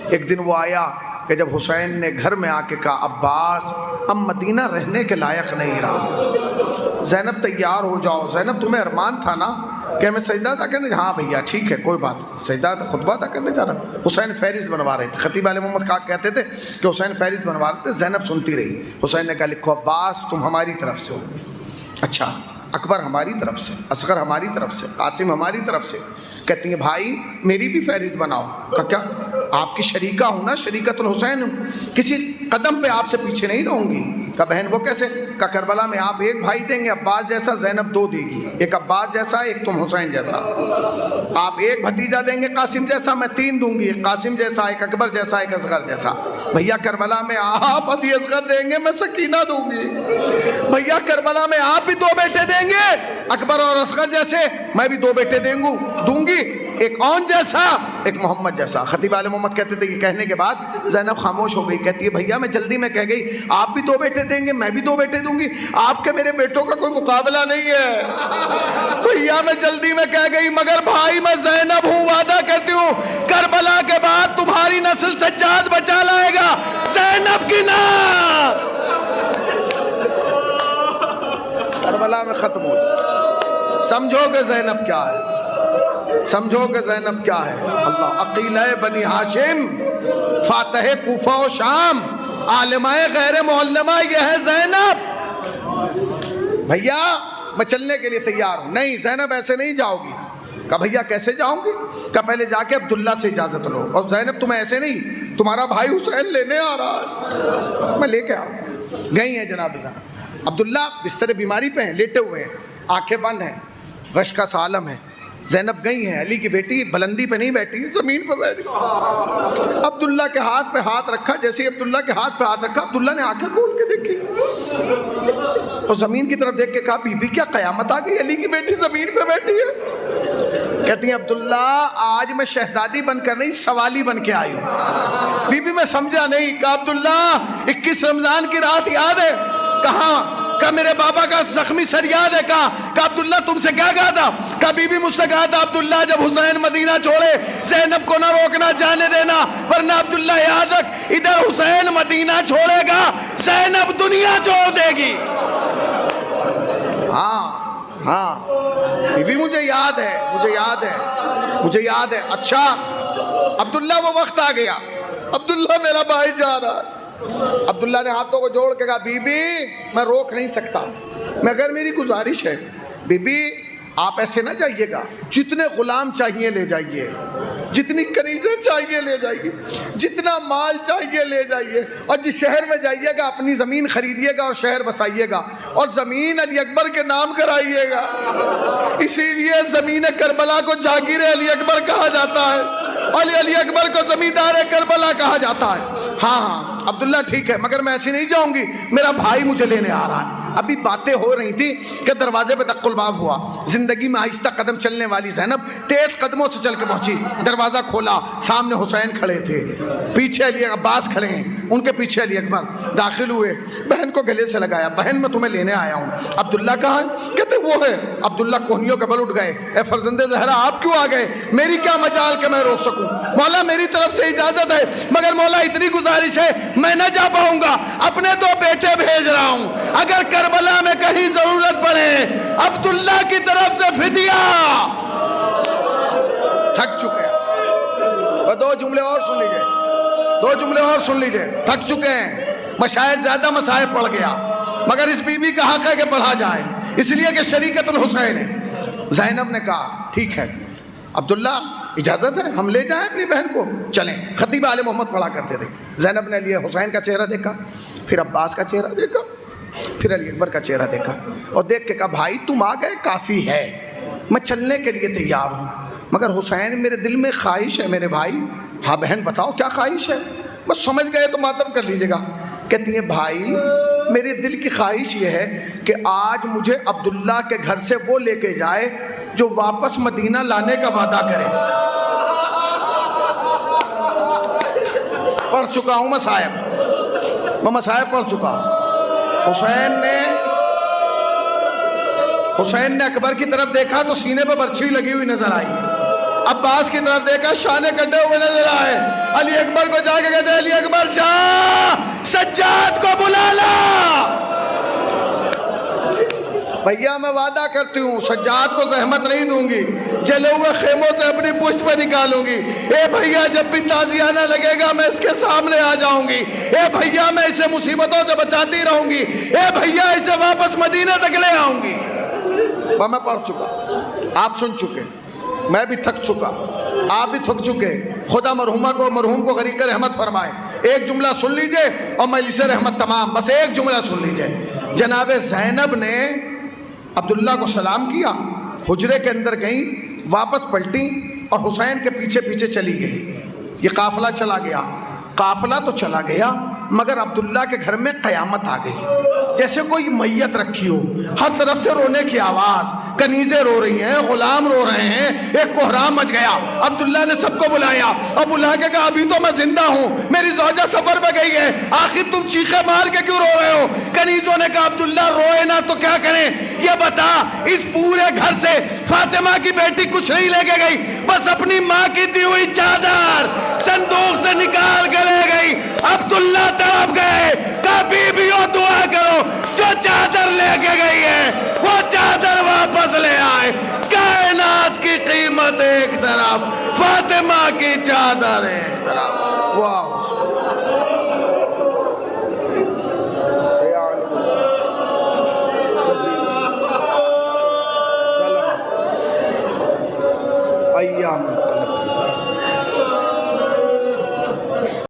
ایک دن وہ آیا کہ جب حسین نے گھر میں آ کے کہا عباس اب مدینہ رہنے کے لائق نہیں رہا، زینب تیار ہو جاؤ، زینب تمہیں ارمان تھا نا کہ ہمیں سجدہ ادا کرنے؟ ہاں بھیا ٹھیک ہے کوئی بات، سجدہ خطبہ ادا کرنے جا رہا۔ حسین فہرست بنوا رہے تھے، خطیب علی محمد خاک کہتے تھے کہ حسین فہرست بنوا رہے تھے، زینب سنتی رہی۔ حسین نے کہا لکھو عباس تم ہماری طرف سے ہو گے، اچھا اکبر ہماری طرف سے، اصغر ہماری طرف سے، قاسم ہماری طرف سے۔ کہتی ہیں بھائی میری بھی فہرست بناؤ۔ کہا کیا؟ آپ کی شریکہ ہوں نا، شریکت الحسین ہوں، کسی قدم پہ آپ سے پیچھے نہیں رہوں گی۔ کہا بہن وہ کیسے؟ کہا کربلا میں آپ ایک بھائی دیں گے عباس جیسا، زینب دو دے گی، ایک عباس جیسا ایک تم حسین جیسا۔ آپ ایک بھتیجا دیں گے قاسم جیسا، میں تین دوں گی، ایک قاسم جیسا، ایک اکبر جیسا، ایک اصغر جیسا۔ بھیا کربلا میں آپ علی اصغر دیں گے، میں سکینہ دوں گی۔ بھیا کربلا میں آپ بھی دو بیٹے دیں گے اکبر اور اصغر جیسے، میں بھی دو بیٹے دوں گی، ایک اون جیسا ایک محمد جیسا۔ خطیب عالم محمد کہتے تھے کہ کہنے کے بعد زینب خاموش ہو گئی، کہتی ہے بھیا میں جلدی میں کہہ گئی آپ بھی دو بیٹے دیں گے میں بھی دو بیٹے دوں گی، آپ کے میرے بیٹوں کا کوئی مقابلہ نہیں ہے۔ بھیا میں جلدی میں کہہ گئی مگر بھائی میں زینب ہوں، وعدہ کرتی ہوں کربلا کے بعد تمہاری نسل سجاد بچا لائے گا، زینب کی نام کربلا میں ختم ہو جائے۔ سمجھو کہ زینب کیا ہے، سمجھو کہ زینب کیا ہے۔ اللہ عقیلہ بنی ہاشم، فاتح کوفہ و شام، عالمہ غیر معلمہ، یہ ہے زینب۔ بھیا میں چلنے کے لیے تیار ہوں۔ نہیں زینب ایسے نہیں جاؤ گی۔ کہا بھیا کیسے جاؤں گی؟ کہا پہلے جا کے عبداللہ سے اجازت لو، اور زینب تمہیں ایسے نہیں، تمہارا بھائی حسین لینے آ رہا ہے، میں لے کے آؤں۔ گئی ہیں جناب زینب، عبداللہ بستر بیماری پہ ہیں، لیٹے ہوئے ہیں، آنکھیں بند ہیں، غش کا سا عالم ہے۔ زینب گئی ہیں، علی کی بیٹی بلندی پہ نہیں بیٹھی، زمین پہ بیٹھی۔ عبداللہ کے ہاتھ پہ ہاتھ رکھا، جیسے عبداللہ کے ہاتھ پہ ہاتھ رکھا عبداللہ نے آنکھیں کھول کے دیکھی اور زمین کی طرف دیکھ کے کہا بی بی کیا قیامت آ گئی، علی کی بیٹی زمین پہ بیٹھی ہے۔ کہتی ہیں عبداللہ آج میں شہزادی بن کر نہیں سوالی بن کے آئی ہوں۔ بی بی میں سمجھا نہیں۔ کہا عبداللہ 21 رمضان کی رات یاد ہے؟ کہاں؟ کہا میرے بابا کا زخمی سر یاد ہے؟ کہا عبداللہ تم سے کیا کہا تھا؟ کہا بی بی مجھ سے کہا تھا عبداللہ جب حسین مدینہ چھوڑے زینب کو نہ روکنا جانے دینا، ورنہ عبداللہ یاد رکھ ادھر حسین مدینہ چھوڑے گا زینب دنیا چھوڑ دے گی۔ ہاں بی بی مجھے یاد ہے، مجھے یاد ہے۔ اچھا عبداللہ وہ وقت آ گیا، عبداللہ میرا بھائی جا رہا ہے۔ عبداللہ نے ہاتھوں کو جوڑ کے کہا بی بی میں روک نہیں سکتا، مگر میری گزارش ہے بی بی آپ ایسے نہ جائیے گا، جتنے غلام چاہیے لے جائیے، جتنی کنیزیں چاہیے لے جائیے، جتنا مال چاہیے لے جائیے، اور جس شہر میں جائیے گا اپنی زمین خریدیے گا اور شہر بسائیے گا، اور زمین علی اکبر کے نام کرائیے گا۔ اسی لیے زمین کربلا کو جاگیر علی اکبر کہا جاتا ہے، علی اکبر کو زمیندار کربلا کہا جاتا ہے۔ ہاں عبداللہ ٹھیک ہے، مگر میں ایسی نہیں جاؤں گی، میرا بھائی مجھے لینے آ رہا ہے۔ ابھی باتیں ہو رہی تھی کہ دروازے پہ دق الباب ہوا۔ زندگی میں آہستہ قدم چلنے والی زینب تیز قدموں سے چل کے پہنچی، دروازہ کھولا، سامنے حسین کھڑے تھے، پیچھے علی عباس کھڑے ہیں، ان کے پیچھے علی اکبر۔ داخل ہوئے، بہن کو گلے سے لگایا، بہن میں تمہیں لینے آیا ہوں۔ عبداللہ کہاں ہے؟ کہتے وہ ہے۔ عبداللہ کوہنیوں کے بل اٹھ گئے، اے فرزند زہرا آپ کیوں آ گئے؟ میری کیا مجال کہ میں روک سکوں؟ مولا میری طرف سے اجازت ہے، مگر مولا اتنی گزارش ہے میں نہ جا پاؤں گا، اپنے دو بیٹے بھیج رہا ہوں، اگر کربلا میں کہیں ضرورت پڑے عبداللہ کی طرف سے فدیہ۔ تھک چکے ہیں، دو جملے اور سن لیجئے، تھک چکے ہیں، مشاہد زیادہ مصائب پڑھ گیا، مگر اس بی بی کا حق ہے کہ پڑھا جائے، اس لیے کہ شریکت الحسین ہے۔ زینب نے کہا ٹھیک ہے عبداللہ اجازت ہے ہم لے جائیں اپنی بہن کو، چلیں۔ خطیب آل محمد پڑھا کرتے تھے۔ زینب نے لیے حسین کا چہرہ دیکھا، پھر عباس کا چہرہ دیکھا، پھر علی اکبر کا چہرہ دیکھا، اور دیکھ کے کہا بھائی تم آ گئے کافی ہے، میں چلنے کے لیے تیار ہوں، مگر حسین میرے دل میں خواہش ہے میرے بھائی۔ ہاں بہن بتاؤ کیا خواہش ہے؟ بس سمجھ گئے تو ماتم کر لیجیے گا۔ کہتی ہیں بھائی میرے دل کی خواہش یہ ہے کہ آج مجھے عبداللہ کے گھر سے وہ لے کے جائے جو واپس مدینہ لانے کا وعدہ کرے۔ پڑھ چکا ہوں میں مصائب پڑھ چکا ہوں۔ حسین نے اکبر کی طرف دیکھا تو سینے پہ برچھی لگی ہوئی نظر آئی۔ عباس کی طرف دیکھا، شانے کٹے ہوئے نظر آئے. علی اکبر کو جا کے کہتے ہیں علی اکبر جا سجاد کو بلا لا. بھیا میں وعدہ کرتی ہوں سجاد کو زحمت نہیں دوں گی، جلے ہوئے خیموں سے اپنی پشت پہ نکالوں گی. اے بھیا جب بھی تازیانہ لگے گا میں اس کے سامنے آ جاؤں گی. اے بھیا میں اسے مصیبتوں سے بچاتی رہوں گی. اے بھیا اسے واپس مدینہ تک لے آؤں گی. میں پڑھ چکا، آپ سن چکے، میں بھی تھک چکا، آپ بھی تھک چکے. خدا مرحوم کو غریق رحمت فرمائے. ایک جملہ سن لیجئے اور مجلس رحمت تمام. بس ایک جملہ سن لیجئے. جناب زینب نے عبداللہ کو سلام کیا، حجرے کے اندر گئیں، واپس پلٹی اور حسین کے پیچھے پیچھے چلی گئی. یہ قافلہ چلا گیا. قافلہ تو چلا گیا مگر عبداللہ کے گھر میں قیامت آ گئی. جیسے کوئی میت رکھی ہو، ہر طرف سے رونے کی آواز، کنیزیں رو رہی ہیں، غلام رو رہے ہیں، ایک کوہرام مچ گیا. عبداللہ نے سب کو بلایا اور بلا کے کہا ابھی تو میں زندہ ہوں، میری زوجہ سفر پہ گئی ہے، آخر تم چیخے مار کے کیوں رو رہے ہو؟ کنیزوں نے کہا عبداللہ روئے نا تو کیا کریں، یہ بتا اس پورے گھر سے فاطمہ کی بیٹی کچھ نہیں لے کے گئی، بس اپنی ماں کی دی ہوئی چادر صندوق سے نکال کے لے گئی. عبداللہ تڑپ گئے، کہا بیویوں دعا کرو، جو چادر لے کے گئی ہے وہ چادر واپس لے آئے. کائنات کی قیمت ایک طرف، فاطمہ کی چادر ایک طرف. واہ ایام